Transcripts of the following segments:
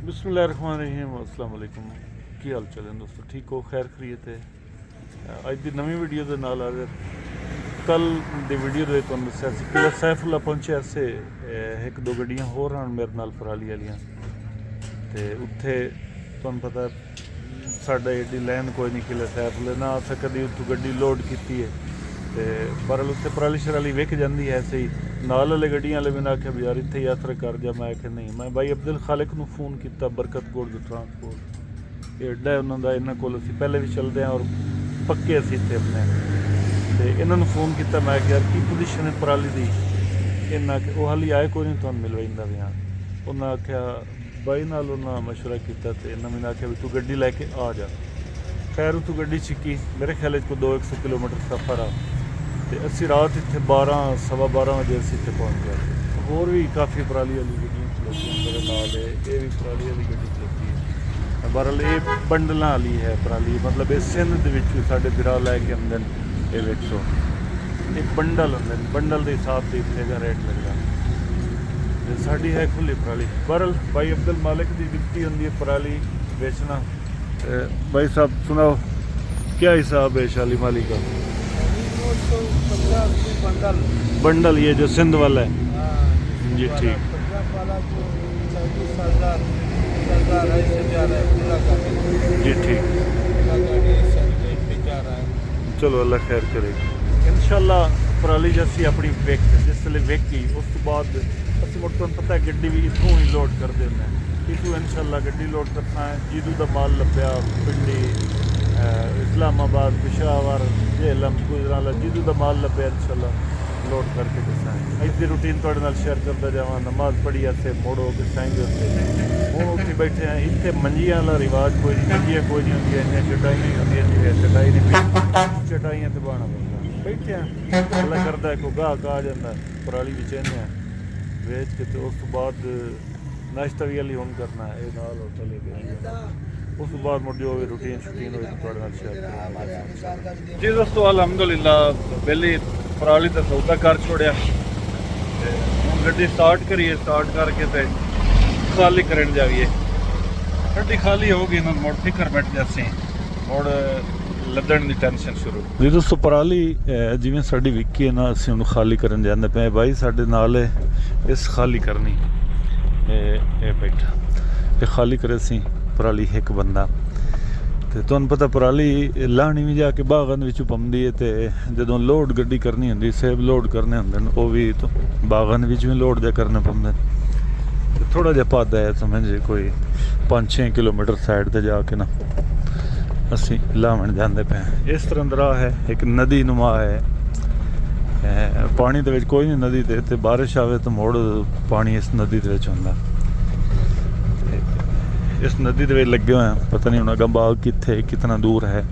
बिस्मिल्लाहिर्रहमानिर्रहीम अस्सलाम वालेकुम। की हाल चाल है दोस्तों, ठीक हो? खैर खरीत है। अज की नवी वीडियो के नाल हाजिर। कल दी वीडियो दे तुहानूं दस्सिया सी किला सैफुल्ला पहुंचे से एक दो गड्डियां होर हन मेरे नाल पराली वालियां ते उत्थे तुहानूं पता साडा एडी लैन कोई नहीं किला सैफुल्ले ना असें कदी उत्थों गड्डी लोड की है ते बरल उत्थे पराली शराली विक जाती है ऐसे ही नाल वाले गड्डियां वाले मैंने आख्या भी यार इत्थे यात्रा कर जा। मैं आख्या नहीं, मैं भाई अब्दुल खालिक नूं फोन किया बरकत गोल्ड ट्रांसपोर्ट एडा है उन्होंने इन्होंने कोल असीं पहले भी चलते हैं और पक्के असीं इत्थे अपने ते इन्हां नूं फोन किया। मैं आख्या यार की पोजीशन है पराली दी, इन्ना वो हाली आए कोई नहीं तुहानूं मिलवाइंदा भी। हाँ उन्हें आख्या बाई नाल उन्हें मशवरा किया तो इन्हें मैंने आख्या भी तू गड्डी लैके आ जा। खैर उतों गड्डी छिकी, मेरे ख्याल को 200 किलोमीटर सफ़र आ तो असी रात इतने 12-12:15 बजे असीं इत्थे पहुँच गए। होर भी काफ़ी पराली वाली गड्डियां खलोतियां मेरे नाल है, ये भी पराली वाली गड्डी खलोती है। बहरहाल ये बंडलों वाली है पराली, मतलब ये सिंध दे विच साडे बिरा लैके आंदे ये वेखो एक बंडल होंदे, बंडल के हिसाब से इतने रेट लगता है। साड़ी है खुली पराली। बहरहाल भाई अब्दुल मालिक की दिखती होंगी है पराली बेचना। भाई साहब सुनाओ क्या हिसाब है शाली माली का? बंडल ये जो सिंध वाला है जी ठीक। जी ठीक, चलो अल्लाह खैर करेगा इंशाल्लाह। पराली जैसी अपनी विक जिसले विक गई उस तो बाद असं मुड़ तुहानूं पता है गड्डी भी इतों ही लोड कर देना इतों इंशाल्लाह गड्डी लोड करना है। जीदू का माल लभ्या पिंडी इस्लामाबाद पिशावर झेलम गुजराला जीदू का माल लभ्या इंशाल्लाह लोड करके दसा है। इस रूटीन तुहाडे नाल शेयर करता जावां। नमाज पढ़ी ऐसे मोड़ो कि साइंगे उत्ते हुण उत्थे बैठे हैं। इत्थे मंजियां वाला रिवाज कोई नहीं, मंजियां कोई नहीं होंदियां, इन्नियां चटाइयां ही होंदियां जिवें चटाई नहीं चटाइयां ते बाहना पैंदा बैठे हैं। अल्लाह करदा है कोई गाहक आ जांदा पराली भी चेहने वेच के तो उस तो बाद नाश्ता भी हली हुण करना है। ये नाल होटल है उस तो बाद मुड़ जो भी रूटीन शूटीन होई तो तुहाडे नाल शेयर करांगे जी दोस्तों। अलहमदुलिल्लाह पहले पराली तो सौदा कर छोड़िया ते हुण गड्डी स्टार्ट करिए, स्टार्ट करके ते खाली करन जाइए। गड्डी खाली होगी ना मुड़ फिकर बैठ जासी मुड़ लदन की टेंशन शुरू जी दोस्तों। पराली जिवें साडी विकी है ना असीं हुण खाली करन जांदे पे। भाई साडे नाल इस खाली करनी ये बैठा ये खाली करे सी पराली एक बंदा ते तुहानूं पता पराली लाहनी भी जाके बागन विच पौंदी है ते जदों लोड गड्डी करनी होंदी सेब लोड करने होंदे ने वो भी तो बागन विच भी लोड जा करने पौंदे ते थोड़ा जिहा पादा है समझे कोई 5-6 किलोमीटर साइड ते जाके ना असी लावन जाते पे। इस तरह दरा है एक नदी नुमा है, पानी दे विच कोई नहीं नदी दे ते बारिश आवे तो मुड़ पानी इस नदी दे विच हुंदा। इस नदी दे विच लगे हुए हैं, पता नहीं हुण बाग कित्थे कितना दूर है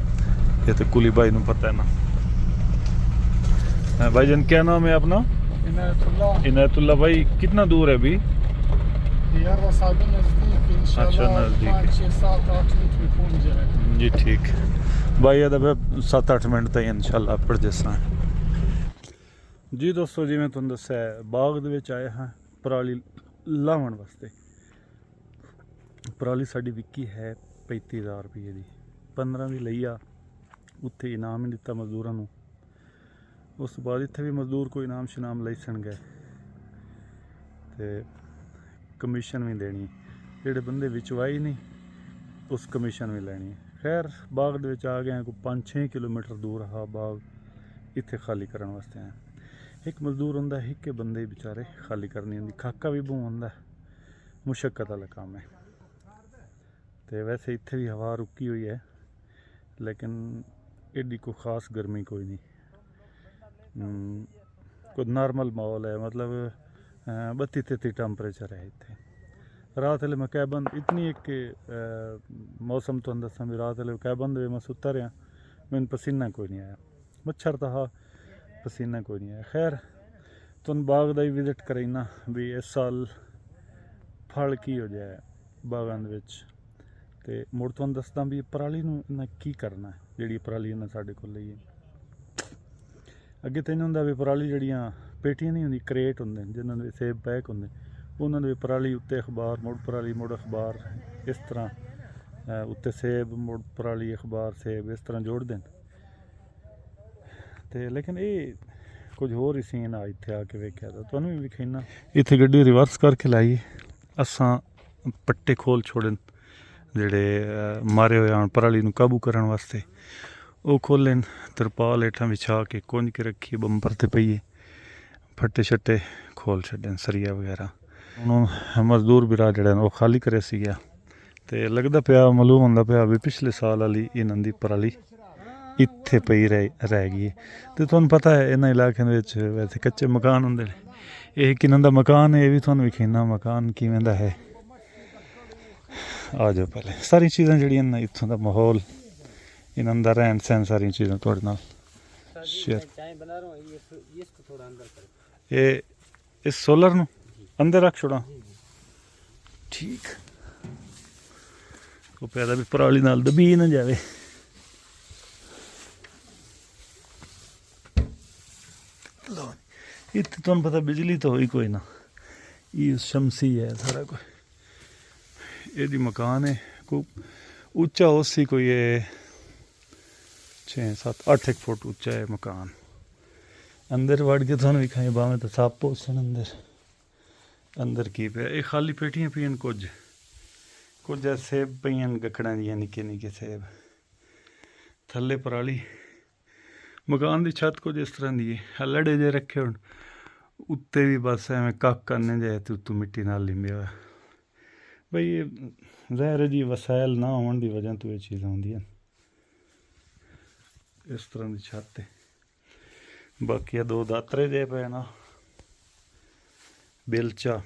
ये तो कुली भाई नूं पता है ना। भाईजान क्या नाम है अपना? इनायतुल्लाह। भाई कितना दूर है अभी? अच्छा नज़दीक जी ठीक। भाई अदा 7-8 मिनट तक इंशाल्लाह पढ़ जैसा जी दोस्तों। जिवें तुहानूं दस्सिया बाग दे विच आए हैं पराली लावन वास्ते। पराली साडी विकी है 35,000 रुपये की, 15 की लई आ उत्थे इनाम ही दिता मजदूरां नूं। उस बाद इत्थे भी मजदूर कोई इनाम शनाम लई सणगे ते कमीशन भी देनी, जेडे बंदे विचवाई नहीं उस कमीशन भी लैनी। खैर बाग दे विच आ गए कोई 5-6 किलोमीटर दूर हा बाग, इत्थे खाली करन वास्ते आए। एक मजदूर हुंदा है एक बंदे बेचारे खाली करनी होंदी, खाका भी बहुत हुंदा, मुशक्कत वाला काम है। तो वैसे इत्थे भी हवा रुकी हुई है लेकिन एडी कोई खास गर्मी कोई नहीं, कोई नॉर्मल माहौल है, मतलब 32-33 टैंपरेचर है इत्थे। रात वाले मैं कैबन इतनी एक मौसम तो दसा भी रात वाले कैबन दे मैं सुता रहा, मैंने पसीना कोई नहीं आया, मच्छर तो हा पसीना कोई नहीं आया। खैर तुम बाग का ही विजिट करना भी इस साल फल की हो जाए बागान ते मुड़ तुहानूं दसदा भी पराली नूं इन्हां की करना है जिहड़ी पराली इन्हां साडे कोल लई है। अगे तो इन्हां दा भी पराली जिहड़ियां पेटियां नहीं होंदी क्रेट होंदे जिन्हां दे सेब पैक होंदे ਉਹਨਾਂ ਦੇ ਪਰਾਲੀ ਉੱਤੇ ਅਖਬਾਰ, ਮੁੜ ਪਰਾਲੀ, ਮੁੜ ਅਖਬਾਰ, ਇਸ ਤਰ੍ਹਾਂ ਉੱਤੇ ਸੇਬ, ਮੁੜ ਪਰਾਲੀ, ਅਖਬਾਰ, ਸੇਬ, ਇਸ ਤਰ੍ਹਾਂ ਜੋੜਦੇ ਨੇ। ਤੇ ਲੇਕਿਨ ਇਹ ਕੁਝ ਹੋਰ ਹੀ ਸੀਨ ਆ ਇੱਥੇ ਆ ਕੇ ਵੇਖਿਆ ਤਾਂ ਤੁਹਾਨੂੰ ਵੀ ਵਿਖਾਈਨਾ। ਇੱਥੇ ਗੱਡੀ ਰਿਵਰਸ ਕਰਕੇ ਲਾਈ, ਅਸਾਂ ਪੱਟੇ ਖੋਲ ਛੋੜਨ ਜਿਹੜੇ ਮਾਰੇ ਹੋਏ ਹਨ ਪਰਾਲੀ ਨੂੰ ਕਾਬੂ ਕਰਨ ਵਾਸਤੇ, ਉਹ ਖੋਲ੍ਹਣ, ਤਰਪਾਲ ਹੇਠਾਂ ਵਿਛਾ ਕੇ ਕੁੰਝ ਕੇ ਰੱਖੀ, ਬੰਪਰ ਤੇ ਪਈਏ, ਫੱਟੇ ਛੱਟੇ ਖੋਲ ਛੱਡਣ, ਸਰੀਆ ਵਗੈਰਾ। ਹੁਣ ਮਜ਼ਦੂਰ ਵੀਰਾ ਜਿਹੜਾ ਉਹ ਖਾਲੀ ਕਰੇ ਸੀਗਾ ਤੇ ਲੱਗਦਾ ਪਿਆ, ਮਾਲੂਮ ਹੁੰਦਾ ਪਿਆ ਵੀ ਪਿਛਲੇ ਸਾਲ ਵਾਲੀ ਇਹਨਾਂ ਦੀ ਪਰਾਲੀ ਇੱਥੇ ਪਈ ਰਹਿ ਗਈ। ਤੇ ਤੁਹਾਨੂੰ ਪਤਾ ਹੈ ਇਹਨਾਂ ਇਲਾਕਿਆਂ ਦੇ ਵਿੱਚ ਵੈਸੇ ਕੱਚੇ ਮਕਾਨ ਹੁੰਦੇ ਨੇ, ਇਹ ਕਿਨਾਂ ਦਾ ਮਕਾਨ ਹੈ ਇਹ ਵੀ ਤੁਹਾਨੂੰ ਵਿਖਾਉਣਾ, ਮਕਾਨ ਕਿਵੇਂ ਦਾ ਹੈ। ਆ ਜਾਓ ਪਹਿਲੇ ਸਾਰੀਆਂ ਚੀਜ਼ਾਂ ਜਿਹੜੀਆਂ ਨੇ ਇੱਥੋਂ ਦਾ ਮਾਹੌਲ, ਇਹਨਾਂ ਦਾ ਰਹਿਣ ਸਹਿਣ, ਸਾਰੀਆਂ ਚੀਜ਼ਾਂ ਤੁਹਾਡੇ ਨਾਲ ਸ਼ੇਅਰ। ਇਹ ਇਸ ਸੋਲਰ ਨੂੰ ਅੰਦਰ ਰੱਖ ਛੋੜਾਂ, ਠੀਕ। ਉਹ ਪੈਦਾ ਵੀ ਪਰਾਲੀ ਨਾਲ ਦਬੀ ਨਾ ਜਾਵੇ। ਇੱਥੇ ਤੁਹਾਨੂੰ ਪਤਾ ਬਿਜਲੀ ਤਾਂ ਹੋਈ ਕੋਈ ਨਾ, ਇਹ ਸ਼ਮਸੀ ਹੈ ਸਾਰਾ ਕੁਝ। ਇਹਦੀ ਮਕਾਨ ਹੈ, ਕੋਈ ਉੱਚਾ ਉਸ ਸੀ ਕੋਈ 6-7-8 ਫੁੱਟ ਉੱਚਾ ਹੈ ਮਕਾਨ। ਅੰਦਰ ਵੜ ਕੇ ਤੁਹਾਨੂੰ ਵਿਖਾਈ ਬਾਵੇਂ ਤਾਂ ਸੱਪ ਉਸਣ ਅੰਦਰ ਕੀ ਪਿਆ। ਇਹ ਖਾਲੀ ਪੇਟੀਆਂ ਪਈਆਂ, ਕੁਝ ਸੇਬ ਪਈਆਂ ਗੱਖੜਾਂ ਦੀਆਂ, ਨਿੱਕੇ ਨਿੱਕੇ ਸੇਬ। ਥੱਲੇ ਪਰਾਲੀ, ਮਕਾਨ ਦੀ ਛੱਤ ਕੁਝ ਇਸ ਤਰ੍ਹਾਂ ਦੀ ਹੈ, ਲੜੇ ਜੇ ਰੱਖੇ ਹੁਣ, ਉੱਤੇ ਵੀ ਬਸ ਐਵੇਂ ਕੱਖ ਕਰਨੇ ਜਾਏ ਤੇ ਉੱਤੋਂ ਮਿੱਟੀ ਨਾਲ ਲਿੰਬਿਆ ਹੋਇਆ। ਬਈ ਇਹ ਜ਼ਾਹਿਰ ਜੀ ਵਸਾਇਲ ਨਾ ਹੋਣ ਦੀ ਵਜ੍ਹਾ ਤੋਂ ਇਹ ਚੀਜ਼ਾਂ ਹੁੰਦੀਆਂ। ਇਸ ਤਰ੍ਹਾਂ ਦੀ ਛੱਤ ਹੈ। ਬਾਕੀ ਆ 2 ਦਾਤਰੇ ਜੇ ਪਏ ਨਾ, ਬੇਲਚਾ।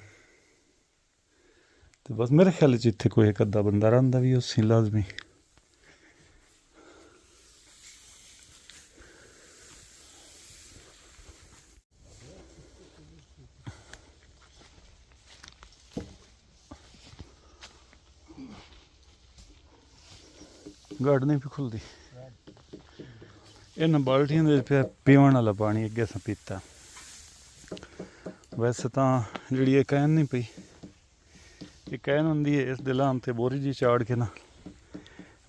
ਤੇ ਬਸ ਮੇਰੇ ਖਿਆਲ 'ਚ ਇੱਥੇ ਕੋਈ ਇੱਕ ਅੱਧਾ ਬੰਦਾ ਰਹਿੰਦਾ ਵੀ ਉਸੇ ਲਾਜ਼ਮੀ। ਗਾਰਡ ਨਹੀਂ ਵੀ ਖੁੱਲਦੀ। ਇਹਨਾਂ ਬਾਲਟੀਆਂ ਦੇ ਪਿਆ ਪੀਵਣ ਵਾਲਾ ਪਾਣੀ ਅੱਗੇ ਅਸਾਂ ਪੀਤਾ। ਵੈਸੇ ਤਾਂ ਜਿਹੜੀ ਇਹ ਕੈਨ ਨਹੀਂ ਪਈ, ਇਹ ਕੈਨ ਹੁੰਦੀ ਹੈ ਇਸ ਦੇ ਲਾਮ ਤੇ ਬੋਰੀ ਜੀ ਚਾੜ ਕੇ ਨਾ,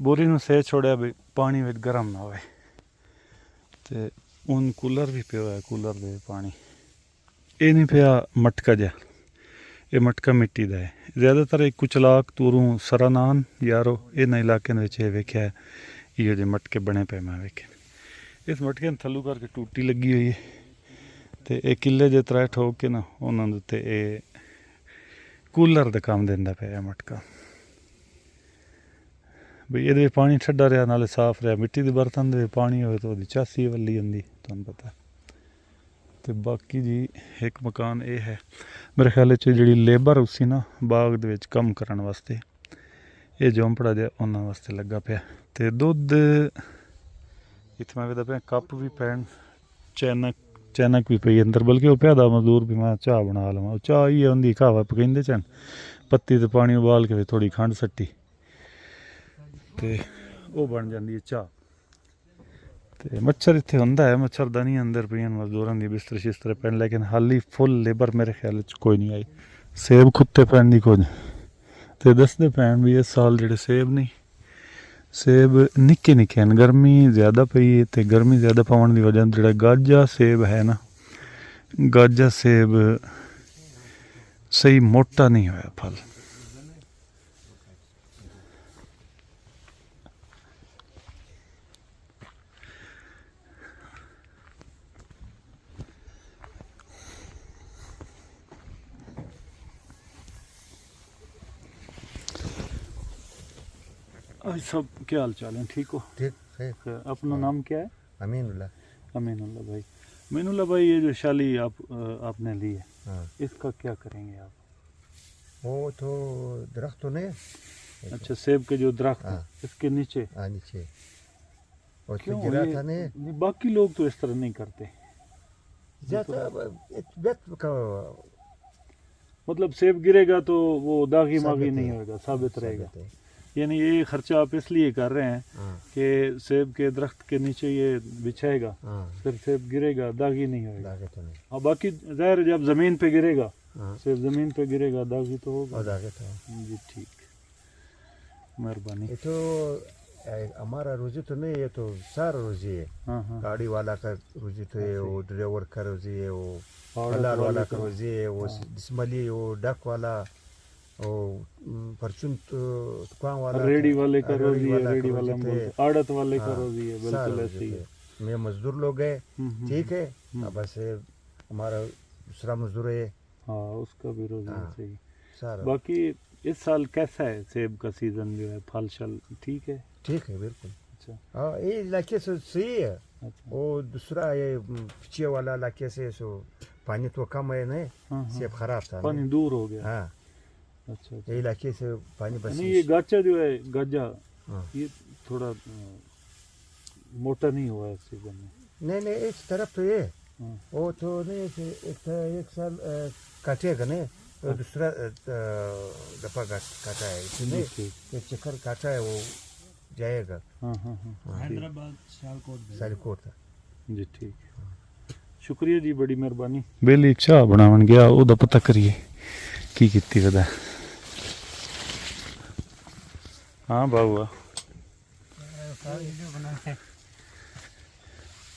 ਬੋਰੀ ਨੂੰ ਸੇ ਛੋੜਿਆ ਵੀ ਪਾਣੀ ਵਿੱਚ ਗਰਮ ਨਾ ਹੋਵੇ। ਤੇ ਹੁਣ ਕੂਲਰ ਵੀ ਪਿਆ ਹੋਇਆ, ਕੂਲਰ ਦੇ ਪਾਣੀ ਇਹ ਨਹੀਂ ਪਿਆ ਮਟਕਾ ਜਿਹਾ, ਇਹ ਮਟਕਾ ਮਿੱਟੀ ਦਾ ਹੈ। ਜ਼ਿਆਦਾਤਰ ਇੱਕ ਕੁਚਲਾਕ ਤੂਰੋਂ ਸਰਾਨਾਨ ਯਾਰੋ ਇਹਨਾਂ ਇਲਾਕਿਆਂ ਵਿੱਚ ਇਹ ਵੇਖਿਆ ਹੈ, ਇਹੋ ਜਿਹੇ ਮਟਕੇ ਬਣੇ ਪਏ ਮੈਂ ਵੇਖੇ। ਇਸ ਮਟਕੇ ਨੂੰ ਥੱਲੋਂ ਕਰਕੇ ਟੂਟੀ ਲੱਗੀ ਹੋਈ ਹੈ ਤੇ ਇਹ ਕਿੱਲੇ ਜੇ ਤਰਾ ਠੋਕ ਕੇ ਨਾ ਉਹਨਾਂ ਦੇ ਉੱਤੇ ਇਹ ਕੂਲਰ ਦਾ ਕੰਮ ਦਿੰਦਾ ਪਿਆ ਮਟਕਾ। ਬਈ ਇਹਦੇ ਪਾਣੀ ਠੰਡਾ ਰਿਹਾ, ਨਾਲੇ ਸਾਫ਼ ਰਿਹਾ। ਮਿੱਟੀ ਦੇ ਬਰਤਨ ਦੇ ਪਾਣੀ ਹੋਵੇ ਤਾਂ ਉਹਦੀ ਚਾਸੀ ਵੱਲੀ ਹੁੰਦੀ, ਤੁਹਾਨੂੰ ਪਤਾ। ਤੇ ਬਾਕੀ ਜੀ ਇੱਕ ਮਕਾਨ ਇਹ ਹੈ, ਮੇਰੇ ਖਿਆਲ 'ਚ ਜਿਹੜੀ ਲੇਬਰ ਸੀ ਨਾ ਬਾਗ ਦੇ ਵਿੱਚ ਕੰਮ ਕਰਨ ਵਾਸਤੇ, ਇਹ ਝੌਂਪੜਾ ਜਿਹਾ ਉਹਨਾਂ ਵਾਸਤੇ ਲੱਗਾ ਪਿਆ। ਤੇ ਦੁੱਧ ਇੱਥੇ ਮੈਂ ਵੇਖਦਾ ਪਿਆ, ਕੱਪ ਵੀ ਪੈਣ, ਚੈਨਕ ਵੀ ਪਈ ਅੰਦਰ, ਬਲਕਿ ਉਹ ਪਿਆ ਦਾ ਮਜ਼ਦੂਰ ਵੀ ਮੈਂ ਚਾਹ ਬਣਾ ਲਵਾਂ। ਉਹ ਚਾਹ ਹੀ ਹੁੰਦੀ ਖਾਵਾ ਪਕਾਉਂਦੇ ਚਨ, ਪੱਤੀ ਤੇ ਪਾਣੀ ਉਬਾਲ ਕੇ ਥੋੜ੍ਹੀ ਖੰਡ ਸੱਟੀ ਤੇ ਉਹ ਬਣ ਜਾਂਦੀ ਹੈ ਚਾਹ। ਤੇ ਮੱਛਰ ਇੱਥੇ ਹੁੰਦਾ ਹੈ, ਮੱਛਰਦਾਨੀ ਅੰਦਰ ਪਈਆਂ ਮਜ਼ਦੂਰਾਂ ਦੀ, ਬਿਸਤਰ ਸ਼ਿਸਤਰ ਪੈਣ, ਲੇਕਿਨ ਹਾਲੀ ਫੁੱਲ ਲੇਬਰ ਮੇਰੇ ਖਿਆਲ 'ਚ ਕੋਈ ਨਹੀਂ ਆਈ। ਸੇਬ ਖੁੱਤੇ ਪੈਣ ਦੀ ਕੁਝ ਤੇ ਦੱਸਦੇ ਪੈਣ ਵੀ ਇਸ ਸਾਲ ਜਿਹੜੇ ਸੇਬ ਨਹੀਂ, ਸੇਬ ਨਿੱਕੇ ਨਿੱਕੇ ਹਨ। ਗਰਮੀ ਜ਼ਿਆਦਾ ਪਈ ਤੇ ਗਰਮੀ ਜ਼ਿਆਦਾ ਪਾਉਣ ਦੀ ਵਜ੍ਹਾ ਜਿਹੜਾ ਗਾਜਾ ਸੇਬ ਹੈ ਨਾ, ਗਾਜਾ ਸੇਬ ਸਹੀ ਮੋਟਾ ਨਹੀਂ ਹੋਇਆ ਫਲ। सब क्या हाल चाल है? ठीक हो? ठीक है। अपना नाम क्या है? अमीनुल्लाह। अमीनुल्लाह भाई। अमीनुल्लाह भाई, ये जो शाली आपने ली है, हाँ। इसका क्या करेंगे आप? वो तो दरख्त तो नहीं। अच्छा, सेब के जो दरख्त है, हाँ। इसके नीचे। हाँ, नीचे और क्यों? गिरा था ये नहीं। बाकी लोग तो इस तरह नहीं करते। मतलब सेब गिरेगा तो वो दागी मागी नहीं होगा, साबित रहेगा। यानी ये खर्चा आप इसलिए कर रहे हैं हाँ कि सेब के दरख्त के नीचे ये बिछाएगा, हाँ फिर सेब गिरेगा, दागी नहीं होगा। दागे तो नहीं। हाँ, बाकी ज़ाहिर है जब ज़मीन पे गिरेगा, हाँ सेब ज़मीन पे गिरेगा, दागी तो होगा। और दागे तो जी ठीक, मेहरबानी। ये तो हमारा रोजी तो नहीं, ये तो सारा रोजी है। हाँ हाँ, गाड़ी वाला का रोजी तो है, वो ड्राइवर का रोजी है, वो औरत दलाल वाला वाले का का। रोजी है, वो दिसमली, वो डक वाला, वो परचून दुकान वाला, रेडी वाले का रेडी रोजी है, वाला का रेडी वाला रोजी हम तो बोलते है। हैं, आड़त वाले का हाँ, रोजी है, सारा बिल्कुल रोजी ऐसे ही तो है। है। मैं मजदूर लोग है, ठीक है। हम्म। अब बस ये हमारा दूसरा मजदूर है। हाँ, उसका भी रोजी हाँ। ऐसे ही। सारा बाकी इस साल कैसा है सेब का सीजन जो है, फल शल ठीक है? ठीक है बिल्कुल। अच्छा हाँ ये इलाके से सही है। अच्छा। वो दूसरा ये पीछे वाला इलाके से सो पानी तो कम है नहीं, हाँ, हाँ, सेब खराब था पानी नहीं। दूर हो गया। हाँ अच्छा अच्छा। ये इलाके से पानी बस नहीं, ये गाचा जो है, गाजा, हाँ। ये थोड़ा मोटा नहीं हुआ है इस सीजन में। नहीं नहीं इस तरफ तो ये हाँ। वो तो नहीं एक साल काटेगा नहीं, तो दूसरा दफा काटा है इसमें, ठीक। एक चक्कर काटा है वो जाएगा। हाँ हाँ हाँ, हैदराबाद सालकोट था। जी ठीक, शुक्रिया जी, बड़ी मेहरबानी। बेली चाह बनावन गया, ओदा पता करिए की कीती वदा। हाँ बाबू,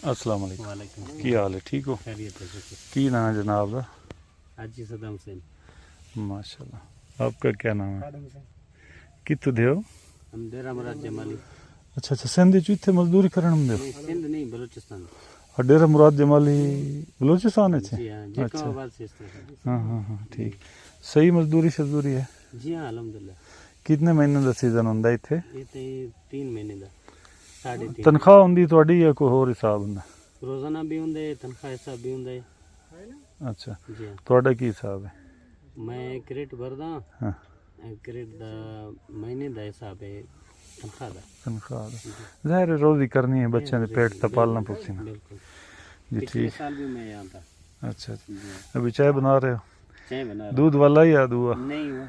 अस्सलाम वालेकुम, वालेकुम की हाल है, ठीक हो? खैरियत है शुक्र। की नाम है जनाब दा? हाजी सदाम हुसैन। माशाल्लाह, आपका क्या नाम है? कितों दे हो? हम डेरा मुराद जमाली। अच्छा अच्छा, सिंध च इत्थे मजदूरी करन दे हो? नहीं, सिंध नहीं, बलूचिस्तान। और डेरा मुराद जमाली बलूचिस्तान है? जी हाँ, जैकोबाद से इस तरह। हाँ हाँ हाँ, ठीक। सही मजदूरी शजदूरी है? जी हाँ, अल्हम्दुलिल्लाह। कितने महीने का सीजन होंदा इत्थे? ये तो 3 महीने का, 3.5। तनख्वाह होंदी ਤੁਹਾਡੀ ਜਾਂ ਕੋਈ ਹੋਰ ਹਿਸਾਬ ਹੁੰਦਾ? रोजाना भी होंगे, तनख्वाह हिसाब भी होंगे। ਅੱਛਾ, जी हाँ, ਤੁਹਾਡਾ ਕੀ ਹਿਸਾਬ ਹੈ? मैं क्रेडिट भरदा, हाँ, क्रेडिट दा महीने ਦਾ हिसाब है तनख्वाह ਦਾ। तनख्वाह ਦਾ ਜ਼ਾਹਿਰ ਹੈ, ਰੋਜ਼ੀ ਕਰਨੀ ਹੈ, ਬੱਚਿਆਂ ਦੇ पेट ਤਾਂ पालना पोसना। बिल्कुल। जी पिछले ठीक। साल भी मैं यहाँ था। अच्छा अच्छा, जी हाँ, अभी चाय बना रहे हो? चाय बना रहा दूध वाला या दुआ? हूँ। नहीं, वो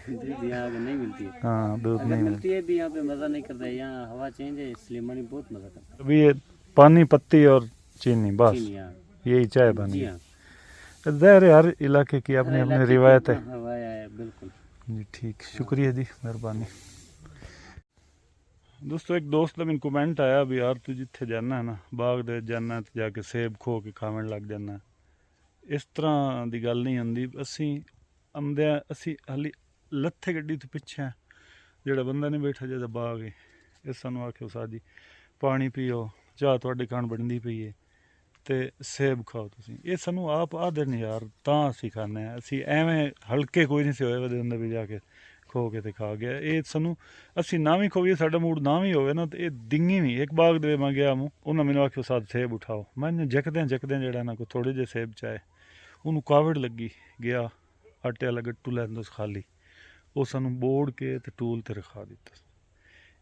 दूध यहाँ पे नहीं मिलती है। हाँ, दूध अगर नहीं मिलता। मिलती है भी यहाँ पे मज़ा नहीं करता है, यहाँ हवा चेंज है इसलिए मनी बहुत मज़ा करता है। अभी ये पानी, पत्ती और चीनी, बस चीनी यहाँ। यही चाय बनी जी है। हाँ, ज़ाहिर है हर इलाके की अपनी अपनी इलाके की रिवायत है। अपना हवा है, बिल्कुल। जी ठीक, शुक्रिया जी, मेहरबानी। दोस्तों, एक दोस्त का मैंने कमेंट आया भी यार तू जिथे जाना है ना, बाग दे जाना तो जाके सेब खो के खावन लग जाना। इस तरह की गल नहीं आती। असी आमदे असी हाली लत्थे गड्डी तो पिछे हैं, जोड़ा बंदा नहीं बैठा जिहदा बाग है, ये सानू आखियो सा जी पानी पियो, चाह तुहाडे खाण बनदी पई है ते सेब खाओ तुसीं। ये सानू आप आदे नहीं यार, तां असी खाने हैं। असी एवें हल्के कोई नहीं से होए वदे हुंदे भी जाके खो के ते खा गया। ये सानू असी ना भी खोईए, साडा मूड ना भी होवे ना, तो ये डिंगी भी एक बाग दे मैं गया मूँ, उन्हें मैंने आखियो साथ सेब उठाओ, मैं जकदें जेड़ा ना कोई थोड़े जे सेब चाहे, उन्होंने कावड़ लगी गया, आटे वाला गट्टू लैंदा खाली, वो सानू बोड़ के ते टूल ते रखा दिता।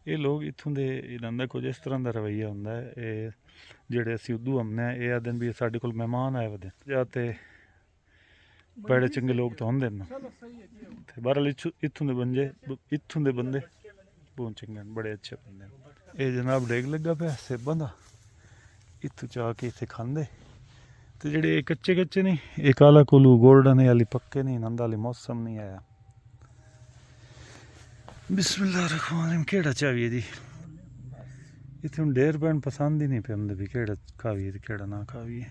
ये लोग इत्थों दे इन्हां दा कुछ इस तरह का रवैया हुंदा है। ये जेड़े असी उद्दू हमने ये आदन भी साडे कोल मेहमान आए वदे जाते पैड़े चंगे लोग तो होंदे ना, ते बहरहाल इत्थों दे बंदे बहुत चंगे न, बड़े अच्छे बंदे न। ये जनाब डेग लगा पे सेबां दा, इत्थों चा के इत्थे खांदे, ते जेड़े कच्चे कच्चे नहीं, ये काला कोलू गोल्डन है, हाली पक्के नहीं, नंद हाली मौसम नहीं आया। बिस्मिल्लाहिर्रहमानिर्रहीम। केड़ा चाविए जी, इत्थे हुण डेर पैण पसंद ही नहीं पे आंदे भी केड़ा खाविए ते केड़ा ना खाविए।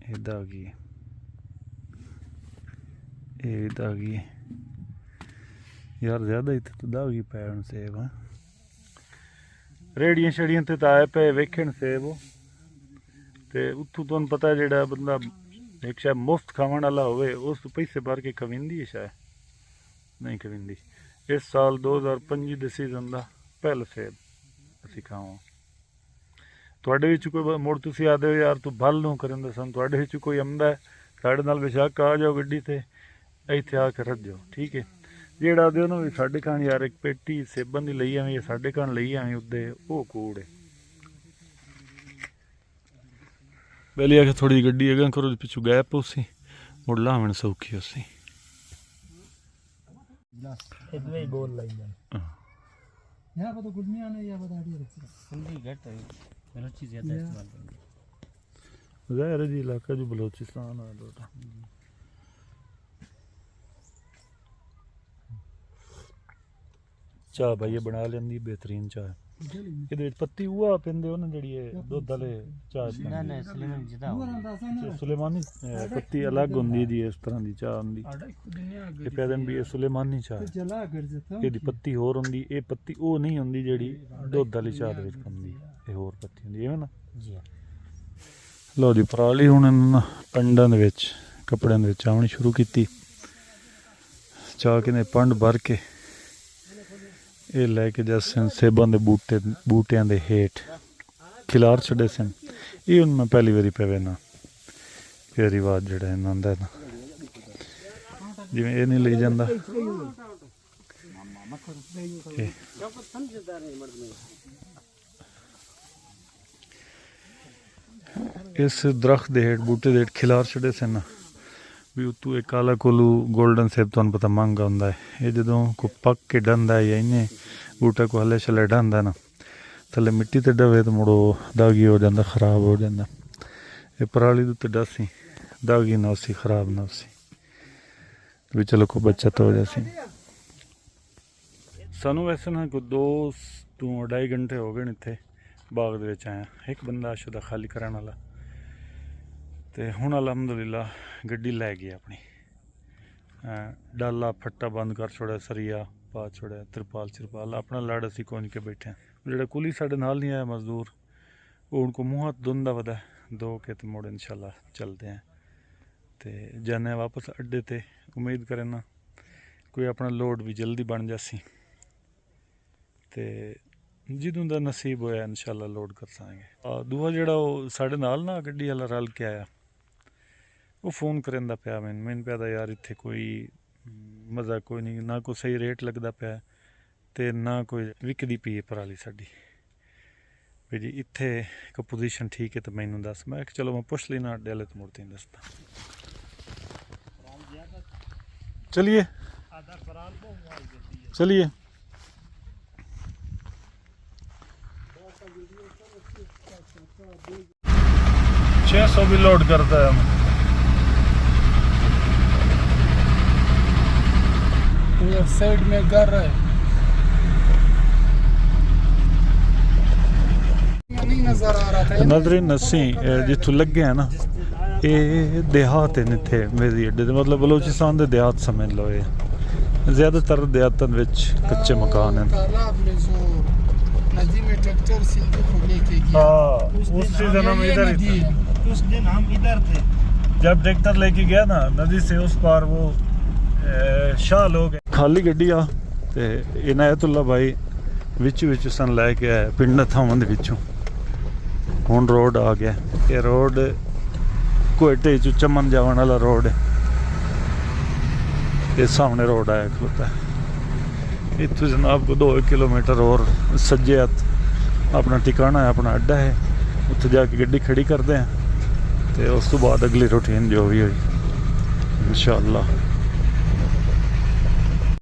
ये दागी है, ये दागी है यार, ज्यादा इत्थे तो दागी पैण सेब है। रेड़ियां छड़ियां ते आए पे वेखण सेब, ते उत्थों तुहानू पता है जेड़ा बंदा एक शायद मुफ्त खावन वाला होवे, उस पैसे भर के खविंदी है, शायद नहीं खविंदी। इस साल 2025 दे सीजन का पहला सेब असी खावां। तुहाडे विच कोई मुड़ तुसीं आखदे हो यार तू भल नूं करन सन, तुहाडे विच कोई आंदा है साडे नाल बेशक आ जाओ गड्डी ते, इत्थे आके रख जाओ, ठीक है। जेड़ा आखदे ना भी साडे खान यार एक पेटी सेबां दी लई आवीं, साडे खान लई आवीं उदे, ओह कूड़ है। पहले आके थोड़ी गड्डी अगां करो, पिछू गैप उसी मुड़ लावण सौखी उसी। इतने ही बोल लाई जाए यहाँ पर तो कुछ नहीं आना यहाँ पर आड़ी रखी हिंदी घट है बलोची ज़्यादा इस्तेमाल करते हैं ज़ाहिर है जी इलाका जो बलोचिस्तान है डोडा ਚਾਹ ਭਾਈ ਇਹ ਬਣਾ ਲੈਂਦੀ बेहतरीन ਚਾਹ ਇਹਦੇ ਵਿੱਚ ਪੱਤੀ ਉਹ ਪੈਂਦੇ ਉਹਨਾਂ ਜਿਹੜੀ ਇਹ ਦੁੱਧ ਵਾਲੇ ਚਾਹ ना ना सलीमन जिदा हो ਸੁਲੇਮਾਨੀ ਪੱਤੀ ਅਲੱਗ ਹੁੰਦੀ ਜੀ ਇਸ ਤਰ੍ਹਾਂ ਦੀ ਚਾਹ ਹੁੰਦੀ ਇਹ ਪੈਦਨ ਵੀ ਇਹ ਸੁਲੇਮਾਨੀ ਚਾਹ जला कर जाता ਇਹਦੀ ਪੱਤੀ ਹੋਰ ਹੁੰਦੀ ਇਹ ਪੱਤੀ ਉਹ ਨਹੀਂ ਹੁੰਦੀ ਜਿਹੜੀ ਦੁੱਧ ਵਾਲੀ ਚਾਹ ਦੇ ਵਿੱਚ ਹੁੰਦੀ ਇਹ ਹੋਰ ਪੱਤੀ ਹੁੰਦੀ ਐਵੇਂ ਨਾ जी हाँ ਲਓ ਜੀ ਪਰਾਲੀ ਹੁਣ ਇਹਨਾਂ ਨਾ ਪੰਡਾਂ ਦੇ ਵਿੱਚ ਕੱਪੜਿਆਂ ਦੇ ਵਿੱਚ ਆਉਣੀ ਸ਼ੁਰੂ ਕੀਤੀ ਚਾਹ ਕਿਨੇ ਪੰਡ ਭਰ ਕੇ ਇਹ ਲੈ ਕੇ ਜਸਨ ਸੇਬਾਂ ਦੇ ਬੂਟਿਆਂ ਦੇ ਹੇਠ ਖਿਲਾਰ ਛੱਡੇ ਸਨ ਇਹ ਹੁਣ ਮੈਂ ਪਹਿਲੀ ਵਾਰੀ ਪਵੇ ਨਾ ਫਿਰ ਰਿਵਾਜ ਜਿਹੜਾ ਇਹਨਾਂ ਦਾ ਨਾ ਜਿਵੇਂ ਇਹ ਨਹੀਂ ਲਈ ਜਾਂਦਾ ਇਹ ਇਸ ਦਰਖਤ ਦੇ ਹੇਠ ਬੂਟੇ ਦੇ ਹੇਠ ਖਿਲਾਰ ਛੱਡੇ ਸਨ ਵੀ ਉਤੋਂ ਇਹ ਕਾਲਾ ਕੋਲੂ ਗੋਲਡਨ ਸੇਬ ਤੁਹਾਨੂੰ ਪਤਾ ਮਹਿੰਗਾ ਹੁੰਦਾ ਹੈ ਇਹ ਜਦੋਂ ਕੋ ਪੱਕ ਕੇ ਡੰਦਾ ਜਾਂ ਇਹਨੇ ਬੂਟਾ ਕੋ ਹਲੇ ਛਲੇ ਡੰਦਾ ਨਾ ਥੱਲੇ ਮਿੱਟੀ ਤੇ ਡਵੇ ਤਾਂ ਮੁੜੋ ਦਾਗੀ ਹੋ ਜਾਂਦਾ ਖਰਾਬ ਹੋ ਜਾਂਦਾ ਇਹ ਪਰਾਲੀ ਦੇ ਉੱਤੇ ਡਾਸੀ ਦਾਗੀ ਨਾ ਸੀ ਖਰਾਬ ਨਾ ਸੀ ਵੀ ਚਲੋ ਕੋ ਬਚਤ ਹੋ ਜਾਸੀ ਸਾਨੂੰ ਵੈਸੇ ਨਾ ਕੋ 2 ਤੋਂ 2.5 ਘੰਟੇ ਹੋ ਗਏ ਨੇ ਇੱਥੇ ਬਾਗ ਦੇ ਵਿੱਚ ਆਇਆ ਇੱਕ ਬੰਦਾ ਸ਼ੁਦਾ ਖਾਲੀ ਕਰਨ ਵਾਲਾ ਤੇ ਹੁਣ ਅਲਹਮਦੁਲਿਲਾ ਗੱਡੀ ਲੈ ਗਈ ਆਪਣੀ ਡਾਲਾ ਫੱਟਾ ਬੰਦ ਕਰ ਛੋੜਿਆ ਸਰੀਆ ਪਾ ਛੋੜਿਆ ਤਿਰਪਾਲ ਆਪਣਾ ਲੜ ਅਸੀਂ ਕੋਂਜ ਕੇ ਬੈਠੇ ਜਿਹੜਾ ਕੁਲੀ ਸਾਡੇ ਨਾਲ ਨਹੀਂ ਆਇਆ ਮਜ਼ਦੂਰ ਉਹ ਹੁਣ ਕੋ ਮੂੰਹ ਹੱਥ ਧੁੰਦਾ ਵਦਾ ਧੋ ਕੇ ਤੇ ਮੁੜ ਇਨਸ਼ਾਅੱਲਾ ਚਲਦੇ ਆ ਤੇ ਜਾਣੇ ਵਾਪਸ ਅੱਡੇ ਤੇ ਉਮੀਦ ਕਰੇ ਨਾ ਕੋਈ ਆਪਣਾ ਲੋਡ ਵੀ ਜਲਦੀ ਬਣ ਜਾਸੀ ਤੇ ਜਦੋਂ ਦਾ ਨਸੀਬ ਹੋਇਆ ਇਨਸ਼ਾਅੱਲਾ ਲੋਡ ਕਰ ਸਾਂਗੇ ਦੂਆ ਜਿਹੜਾ ਉਹ ਸਾਡੇ ਨਾਲ ਨਾ ਗੱਡੀ ਵਾਲਾ ਰਲ ਕੇ ਆਇਆ ਉਹ ਫੋਨ ਕਰਨ ਦਾ ਪਿਆ ਮੈਨੂੰ ਪਿਆ ਦਾ ਯਾਰ ਇੱਥੇ ਕੋਈ ਮਜ਼ਾ ਕੋਈ ਨਹੀਂ ਨਾ ਕੋਈ ਸਹੀ ਰੇਟ ਲੱਗਦਾ ਪਿਆ ਤੇ ਨਾ ਕੋਈ ਵਿਕਦੀ ਪਈ ਪਰਾਲੀ ਸਾਡੀ ਵੀ ਜੀ ਇੱਥੇ ਇੱਕ ਪੋਜੀਸ਼ਨ ਠੀਕ ਹੈ ਤਾਂ ਮੈਨੂੰ ਦੱਸ ਮੈਂ ਕਿ ਚਲੋ ਮੈਂ ਪੁੱਛ ਲੈਣਾ ਅੱਡੇ ਵਾਲੇ ਤੋਂ ਮੁੜਤੇ ਦੱਸਦਾ ਚਲਿਏ ਚਲਿਏ छः सौ भी लोड करता है ये साइड में घर है नहीं नजर आ रहा था नजरे नसी जिथों लगे है ना ये देहात है इतने मेरी अड्डे दे मतलब बलोचिस्तान दे देहात समझ लो ये ज़्यादातर देहातों विच कच्चे मकान हैं तालाब में जो नदी में ट्रैक्टर सिंधु को लेके गया उस सीजन हम इधर ही थे उस दिन हम इधर थे जब ट्रैक्टर लेके गया ना नदी से उस पार वो शाह लोग खाली गड्डी आ ते इनायतुल्ला भाई विच सन लैके आए पिंड थावां दे विचों हुण रोड आ गया ये रोड कोयटे चो चमन जावन वाला रोड है ये सामने रोड आया खलोता है इतों जनाब को 2 किलोमीटर और सज्जे हथ अपना ठिकाना है अपना अड्डा है उत्थे जाके गड्डी खड़ी करते हैं तो उस तो बाद अगली रूटीन जो भी हुई इंशाअल्लाह